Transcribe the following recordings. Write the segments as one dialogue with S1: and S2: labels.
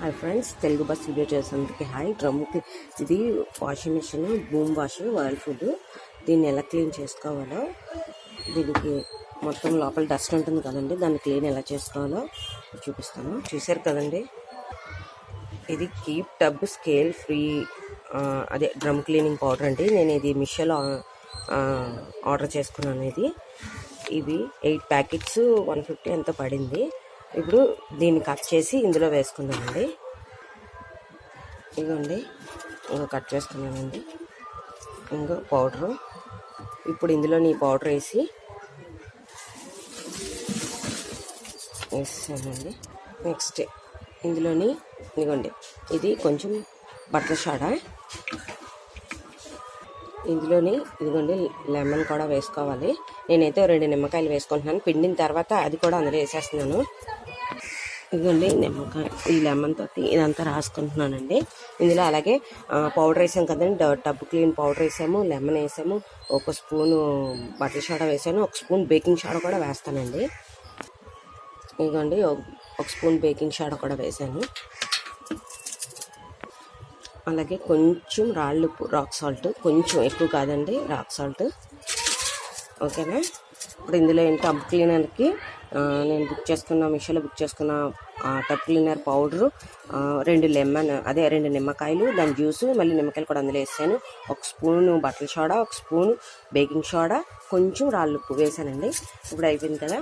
S1: Hi friends, Telugu bus video చేసేందుకు hi. డ్రమ్కి ఇది washing machine boom wash Whirlpool. దీన్ని ఎలా క్లీన్ చేసుకోవాలో, దీనికి మొత్తం లోపల డస్ట్ ఉంటుంది కదండి, దాన్ని క్లీన్ ఎలా చేసుకోవాలో చూపిస్తాను. చూసారు కదండి, ఇది కీప్ టబ్ స్కేల్ ఫ్రీ అదే డ్రమ్ క్లీనింగ్ పౌడర్ అండి. నేను ఇది మీషోలో ఆర్డర్ చేసుకున్నాను. ఇవి 8 ప్యాకెట్స్ 150 ఎంతో పడింది. ఇప్పుడు దీన్ని కట్ చేసి ఇందులో వేసుకుందామండి. ఇదిగోండి, ఇంకా కట్ చేసుకున్నానండి. ఇంకా పౌడరు, ఇప్పుడు ఇందులో ఈ పౌడర్ వేసానండి. నెక్స్ట్ ఇందులోని ఇదిగోండి, ఇది కొంచెం బట్టల షాడా, ఇందులోని ఇదిగోండి లెమన్ కూడా వేసుకోవాలి. నేనైతే 2 నిమ్మకాయలు వేసుకుంటున్నాను. పిండిన తర్వాత అది కూడా అందులో వేసేస్తున్నాను. ఇదిగోండి నిమ్మకాయ, ఈ లెమన్ తోటి ఇదంతా రాసుకుంటున్నానండి. ఇందులో అలాగే పౌడర్ వేసాం కదండి, టబ్ క్లీన్ పౌడర్ వేసాము, లెమన్ వేసాము, 1 స్పూను బట్టల సోడా వేసాను, 1 స్పూన్ బేకింగ్ సోడా కూడా వేస్తానండి. ఇదిగోండి 1 స్పూన్ బేకింగ్ సోడా కూడా వేసాను. అలాగే కొంచెం రాళ్ళుప్పు, రాక్ సాల్ట్, కొంచెం ఎక్కువ కాదండి, రాక్ సాల్ట్. ఓకేనా. ఇప్పుడు ఇందులో టబ్ క్లీనర్కి నేను మీషోలో బుక్ చేసుకున్న టబ్ క్లీనర్ పౌడరు, 2 నిమ్మకాయలు, దాని జ్యూసు, మళ్ళీ నిమ్మకాయలు కూడా అందులో వేసాను, 1 స్పూను బట్టల సోడా, 1 స్పూను బేకింగ్ సోడా, కొంచెం రాళ్ళుప్పు వేసానండి. ఇప్పుడు అయిపోయింది కదా.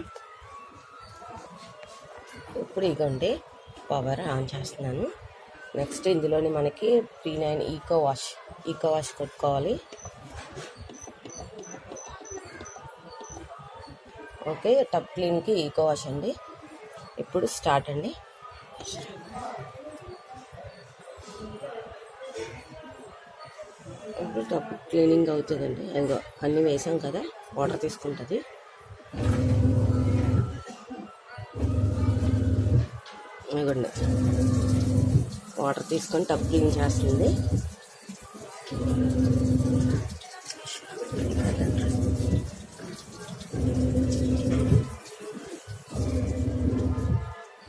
S1: ఇప్పుడు ఇదిగోండి పవర్ ఆన్ చేస్తున్నాను. నెక్స్ట్ ఇందులోని మనకి P9 ఈకో వాష్ కొట్టుకోవాలి. ఓకే, టబ్ క్లీన్కి ఈకో వాష్ అండి. ఇప్పుడు స్టార్ట్ అండి. ఇప్పుడు టబ్ క్లీనింగ్ అవుతుందండి. ఇంకా అన్నీ వేసాం కదా, వాటర్ తీసుకుంటుంది. ఇదిగోండి వాటర్ తీసుకొని టబ్ క్లీన్ చేస్తుంది.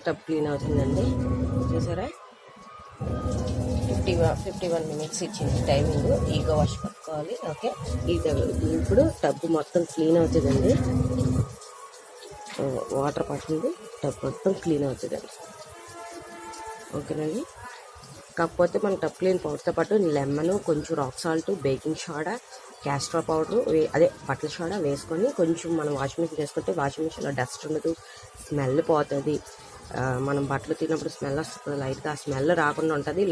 S1: టబ్ క్లీన్ అవుతుందండి. చూసారా, 51 మినిట్స్ ఇచ్చింది టైమింగ్. ఈగో వాష్ పట్టుకోవాలి. ఓకే, ఇప్పుడు టబ్ మొత్తం క్లీన్ అవుతుందండి. వాటర్ పడుతుంది, టబ్ మొత్తం క్లీన్ అవుతుందండి. ఓకేనండి. కాకపోతే మన టబ్ క్లీన్ పౌడర్తో పాటు లెమన్, కొంచెం rock salt, baking soda, castor powder, అదే బట్టల సోడా వేసుకొని కొంచెం మనం వాషింగ్ మిషన్ చేసుకుంటే వాషింగ్ మిషన్లో డస్ట్ ఉండదు, స్మెల్ పోతుంది. మనం బట్టలు తిన్నప్పుడు స్మెల్ వస్తుంది లైట్గా, ఆ స్మెల్ రాకుండా ఉంటుంది.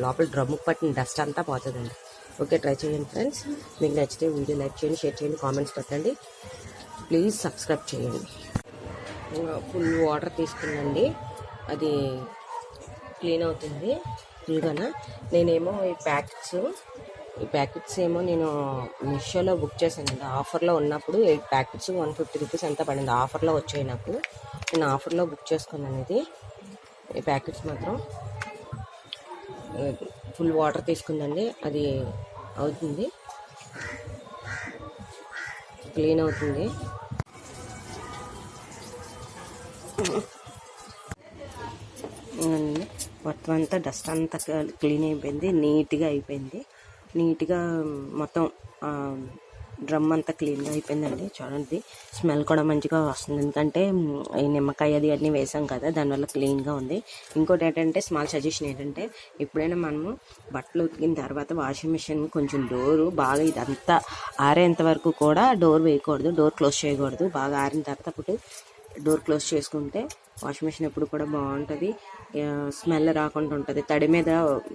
S1: లోపల డ్రమ్ముకు పట్టిన డస్ట్ అంతా పోతుందండి. ఓకే, ట్రై చేయండి ఫ్రెండ్స్. మీకు నచ్చితే వీడియో లైక్ చేయండి, షేర్ చేయండి, కామెంట్స్ పెట్టండి, ప్లీజ్ సబ్స్క్రైబ్ చేయండి. ఫుల్ వాటర్ తీసుకుందండి, అది క్లీన్ అవుతుంది ఫుల్గానా. నేనేమో ఈ ప్యాకెట్స్ ఏమో నేను మీషోలో బుక్ చేశానండి. ఆఫర్లో ఉన్నప్పుడు 8 ప్యాకెట్స్ 150 రూపీస్ ఎంత పడింది, ఆఫర్లో వచ్చాయి నాకు. నేను ఆఫర్లో బుక్ చేసుకున్నాను. ఈ ప్యాకెట్స్ మాత్రం ఫుల్ వాటర్ తీసుకుందండి, అది అవుతుంది, క్లీన్ అవుతుంది. మొత్తం అంతా డస్ట్ అంతా క్లీన్ అయిపోయింది, నీట్గా అయిపోయింది. నీట్గా మొత్తం డ్రమ్ అంతా క్లీన్గా అయిపోయిందండి. చూడండి, స్మెల్ కూడా మంచిగా వస్తుంది, ఎందుకంటే ఈ నిమ్మకాయ అన్నీ వేసాం కదా, దానివల్ల క్లీన్గా ఉంది. ఇంకోటి ఏంటంటే, స్మాల్ సజెషన్ ఏంటంటే, ఎప్పుడైనా మనము బట్టలు ఉతికిన తర్వాత వాషింగ్ మిషన్ కొంచెం డోరు బాగా ఇదంతా ఆరేంత వరకు కూడా డోర్ వేయకూడదు, డోర్ క్లోజ్ చేయకూడదు. బాగా ఆరిన తర్వాత అప్పుడు డోర్ క్లోజ్ చేసుకుంటే వాషింగ్ మిషన్ ఎప్పుడు కూడా బాగుంటుంది, స్మెల్ రాకుండా ఉంటుంది. తడి మీద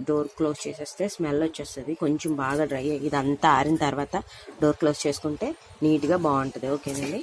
S1: డోర్ క్లోజ్ చేసేస్తే స్మెల్ వచ్చేస్తుంది. కొంచెం బాగా డ్రై ఇదంతా ఆరిన తర్వాత డోర్ క్లోజ్ చేసుకుంటే నీట్గా బాగుంటుంది. ఓకేనండి.